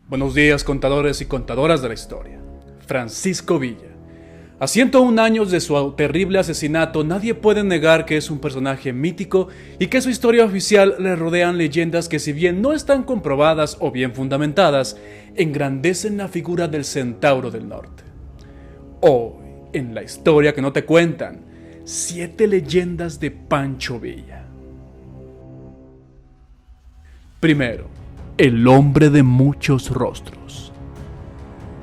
Buenos días, contadores y contadoras de la historia. Francisco Villa. A 101 años de su terrible asesinato, nadie puede negar que es un personaje mítico y que su historia oficial le rodean leyendas que, si bien no están comprobadas o bien fundamentadas, engrandecen la figura del Centauro del Norte. Hoy, en la historia que no te cuentan, 7 leyendas de Pancho Villa. Primero, el hombre de muchos rostros.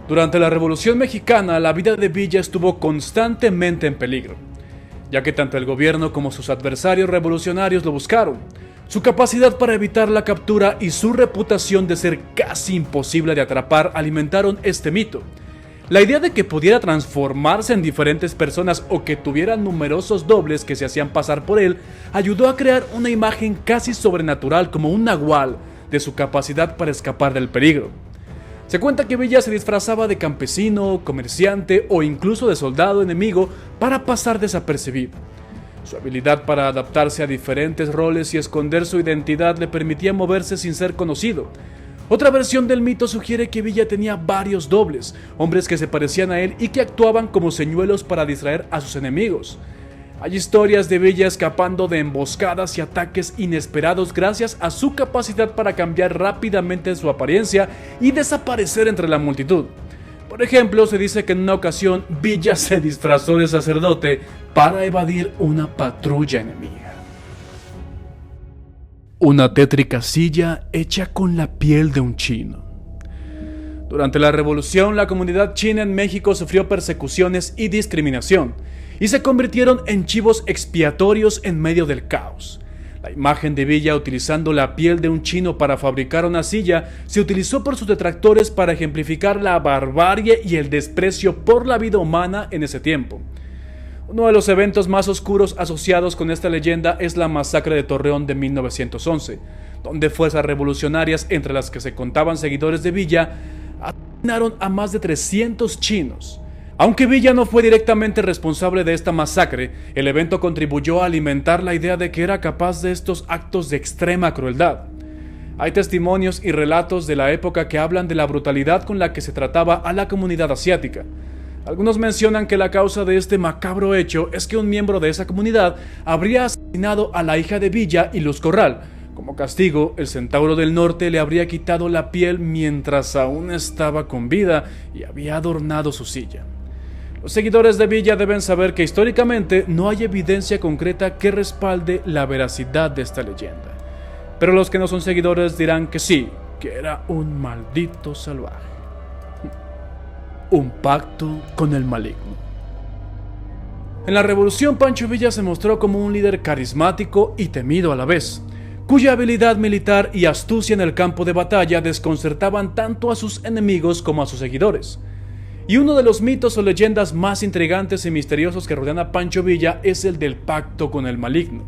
Durante la Revolución Mexicana, la vida de Villa estuvo constantemente en peligro, ya que tanto el gobierno como sus adversarios revolucionarios lo buscaron. Su capacidad para evitar la captura y su reputación de ser casi imposible de atrapar alimentaron este mito. La idea de que pudiera transformarse en diferentes personas o que tuviera numerosos dobles que se hacían pasar por él ayudó a crear una imagen casi sobrenatural, como un nahual, de su capacidad para escapar del peligro. Se cuenta que Villa se disfrazaba de campesino, comerciante o incluso de soldado enemigo para pasar desapercibido. Su habilidad para adaptarse a diferentes roles y esconder su identidad le permitía moverse sin ser conocido. Otra versión del mito sugiere que Villa tenía varios dobles, hombres que se parecían a él y que actuaban como señuelos para distraer a sus enemigos. Hay historias de Villa escapando de emboscadas y ataques inesperados gracias a su capacidad para cambiar rápidamente su apariencia y desaparecer entre la multitud. Por ejemplo, se dice que en una ocasión Villa se disfrazó de sacerdote para evadir una patrulla enemiga. Una tétrica silla hecha con la piel de un chino. Durante la Revolución, la comunidad china en México sufrió persecuciones y discriminación, y se convirtieron en chivos expiatorios en medio del caos. La imagen de Villa utilizando la piel de un chino para fabricar una silla se utilizó por sus detractores para ejemplificar la barbarie y el desprecio por la vida humana en ese tiempo. Uno de los eventos más oscuros asociados con esta leyenda es la masacre de Torreón de 1911, donde fuerzas revolucionarias, entre las que se contaban seguidores de Villa, asesinaron a más de 300 chinos. Aunque Villa no fue directamente responsable de esta masacre, el evento contribuyó a alimentar la idea de que era capaz de estos actos de extrema crueldad. Hay testimonios y relatos de la época que hablan de la brutalidad con la que se trataba a la comunidad asiática. Algunos mencionan que la causa de este macabro hecho es que un miembro de esa comunidad habría asesinado a la hija de Villa y Luz Corral. Como castigo, el Centauro del Norte le habría quitado la piel mientras aún estaba con vida y había adornado su silla. Los seguidores de Villa deben saber que históricamente no hay evidencia concreta que respalde la veracidad de esta leyenda. Pero los que no son seguidores dirán que sí, que era un maldito salvaje. Un pacto con el maligno. En la Revolución, Pancho Villa se mostró como un líder carismático y temido a la vez, cuya habilidad militar y astucia en el campo de batalla desconcertaban tanto a sus enemigos como a sus seguidores. Y uno de los mitos o leyendas más intrigantes y misteriosos que rodean a Pancho Villa es el del pacto con el maligno.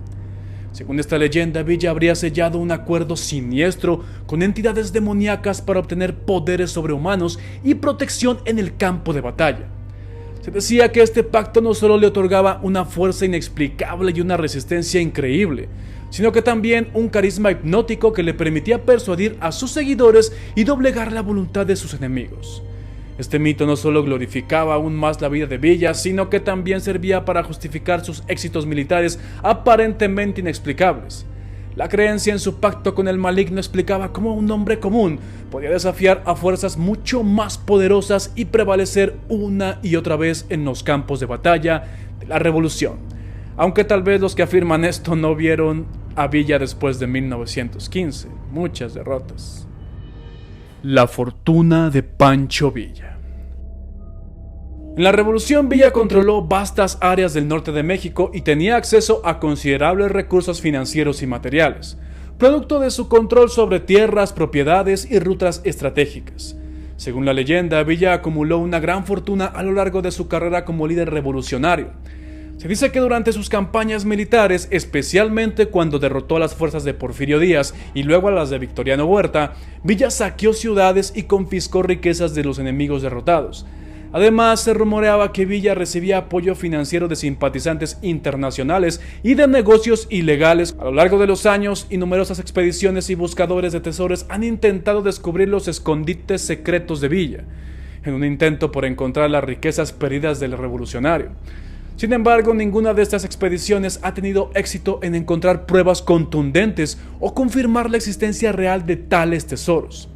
Según esta leyenda, Villa habría sellado un acuerdo siniestro con entidades demoníacas para obtener poderes sobrehumanos y protección en el campo de batalla. Se decía que este pacto no solo le otorgaba una fuerza inexplicable y una resistencia increíble, sino que también un carisma hipnótico que le permitía persuadir a sus seguidores y doblegar la voluntad de sus enemigos. Este mito no solo glorificaba aún más la vida de Villa, sino que también servía para justificar sus éxitos militares aparentemente inexplicables. La creencia en su pacto con el maligno explicaba cómo un hombre común podía desafiar a fuerzas mucho más poderosas y prevalecer una y otra vez en los campos de batalla de la Revolución. Aunque tal vez los que afirman esto no vieron a Villa después de 1915, muchas derrotas. La fortuna de Pancho Villa. En la Revolución, Villa controló vastas áreas del norte de México y tenía acceso a considerables recursos financieros y materiales, producto de su control sobre tierras, propiedades y rutas estratégicas. Según la leyenda, Villa acumuló una gran fortuna a lo largo de su carrera como líder revolucionario. Se dice que durante sus campañas militares, especialmente cuando derrotó a las fuerzas de Porfirio Díaz y luego a las de Victoriano Huerta, Villa saqueó ciudades y confiscó riquezas de los enemigos derrotados. Además, se rumoreaba que Villa recibía apoyo financiero de simpatizantes internacionales y de negocios ilegales. A lo largo de los años, y numerosas expediciones y buscadores de tesoros han intentado descubrir los escondites secretos de Villa, en un intento por encontrar las riquezas perdidas del revolucionario. Sin embargo, ninguna de estas expediciones ha tenido éxito en encontrar pruebas contundentes o confirmar la existencia real de tales tesoros.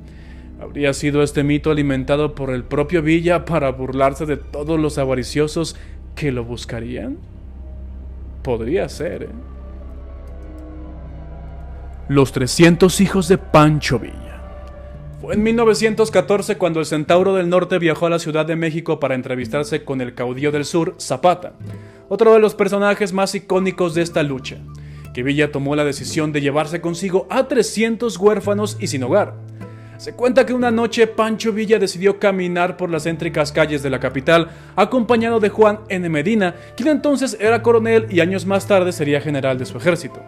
¿Habría sido este mito alimentado por el propio Villa para burlarse de todos los avariciosos que lo buscarían? Podría ser, ¿eh? Los 300 hijos de Pancho Villa. Fue en 1914 cuando el Centauro del Norte viajó a la Ciudad de México para entrevistarse con el caudillo del Sur, Zapata, otro de los personajes más icónicos de esta lucha, que Villa tomó la decisión de llevarse consigo a 300 huérfanos y sin hogar. Se cuenta que una noche Pancho Villa decidió caminar por las céntricas calles de la capital, acompañado de Juan N. Medina, quien entonces era coronel y años más tarde sería general de su ejército.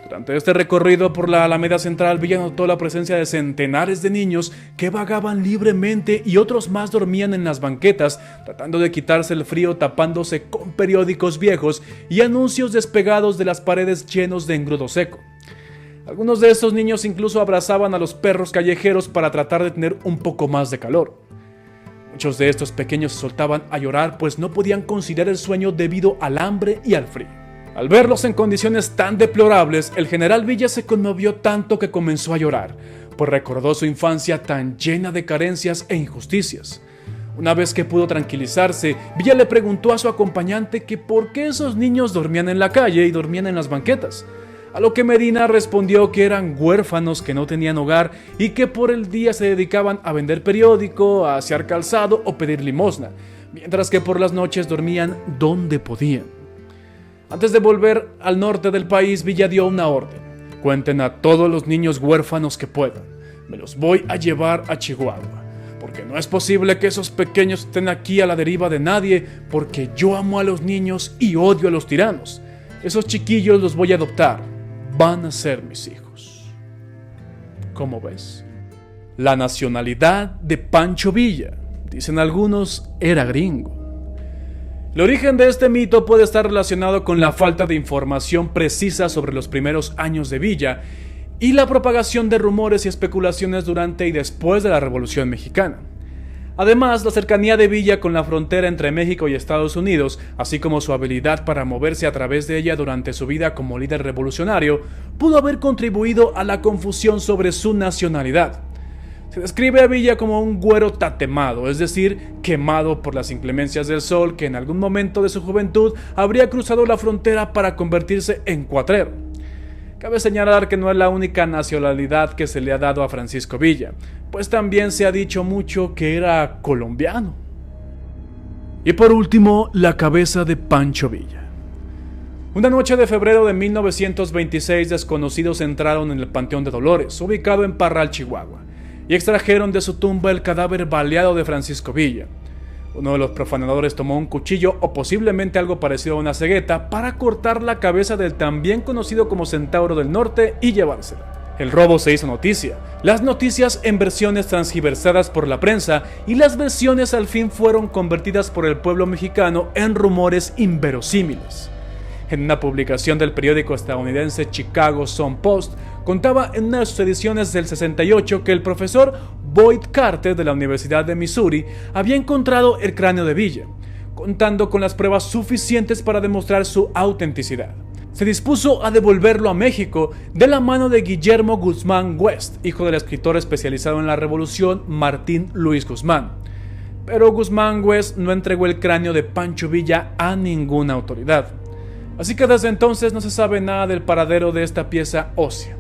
Durante este recorrido por la Alameda Central, Villa notó la presencia de centenares de niños que vagaban libremente y otros más dormían en las banquetas, tratando de quitarse el frío tapándose con periódicos viejos y anuncios despegados de las paredes llenos de engrudo seco. Algunos de estos niños incluso abrazaban a los perros callejeros para tratar de tener un poco más de calor. Muchos de estos pequeños se soltaban a llorar pues no podían conciliar el sueño debido al hambre y al frío. Al verlos en condiciones tan deplorables, el general Villa se conmovió tanto que comenzó a llorar, pues recordó su infancia tan llena de carencias e injusticias. Una vez que pudo tranquilizarse, Villa le preguntó a su acompañante que por qué esos niños dormían en la calle y dormían en las banquetas. A lo que Medina respondió que eran huérfanos que no tenían hogar y que por el día se dedicaban a vender periódico, a asear calzado o pedir limosna, mientras que por las noches dormían donde podían. Antes de volver al norte del país, Villa dio una orden: cuenten a todos los niños huérfanos que puedan, me los voy a llevar a Chihuahua, porque no es posible que esos pequeños estén aquí a la deriva de nadie, porque yo amo a los niños y odio a los tiranos. Esos chiquillos los voy a adoptar. Van a ser mis hijos. ¿Cómo ves? La nacionalidad de Pancho Villa, dicen algunos, era gringo. El origen de este mito puede estar relacionado con la falta de información precisa sobre los primeros años de Villa y la propagación de rumores y especulaciones durante y después de la Revolución Mexicana. Además, la cercanía de Villa con la frontera entre México y Estados Unidos, así como su habilidad para moverse a través de ella durante su vida como líder revolucionario, pudo haber contribuido a la confusión sobre su nacionalidad. Se describe a Villa como un güero tatemado, es decir, quemado por las inclemencias del sol, que en algún momento de su juventud habría cruzado la frontera para convertirse en cuatrero. Cabe señalar que no es la única nacionalidad que se le ha dado a Francisco Villa, pues también se ha dicho mucho que era colombiano. Y por último, la cabeza de Pancho Villa. Una noche de febrero de 1926, desconocidos entraron en el Panteón de Dolores, ubicado en Parral, Chihuahua, y extrajeron de su tumba el cadáver baleado de Francisco Villa. Uno de los profanadores tomó un cuchillo o posiblemente algo parecido a una cegueta para cortar la cabeza del también conocido como Centauro del Norte y llevársela. El robo se hizo noticia, las noticias en versiones transgiversadas por la prensa y las versiones al fin fueron convertidas por el pueblo mexicano en rumores inverosímiles. En una publicación del periódico estadounidense Chicago Sun-Post, contaba en una de sus ediciones del 68 que el profesor Boyd Carter de la Universidad de Missouri había encontrado el cráneo de Villa, contando con las pruebas suficientes para demostrar su autenticidad. Se dispuso a devolverlo a México de la mano de Guillermo Guzmán West, hijo del escritor especializado en la Revolución Martín Luis Guzmán. Pero Guzmán West no entregó el cráneo de Pancho Villa a ninguna autoridad. Así que desde entonces no se sabe nada del paradero de esta pieza ósea.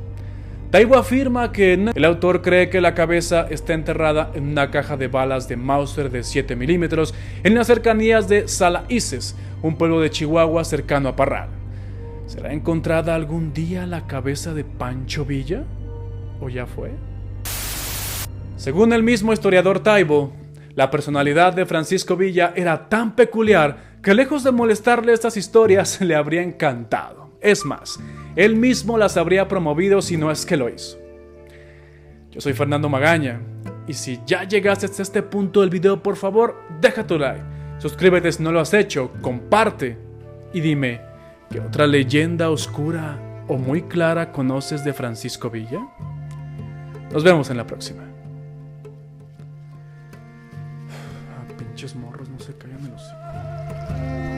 Taibo afirma que el autor cree que la cabeza está enterrada en una caja de balas de Mauser de 7 milímetros en las cercanías de Salaices, un pueblo de Chihuahua cercano a Parral. ¿Será encontrada algún día la cabeza de Pancho Villa? ¿O ya fue? Según el mismo historiador Taibo, la personalidad de Francisco Villa era tan peculiar que lejos de molestarle estas historias le habría encantado. Es más, él mismo las habría promovido si no es que lo hizo. Yo soy Fernando Magaña Y si ya llegaste hasta este punto del video, por favor, deja tu like. Suscríbete si no lo has hecho, comparte. Y dime, ¿qué otra leyenda oscura o muy clara conoces de Francisco Villa? Nos vemos en la próxima. Pinches morros, no se callan el hocico.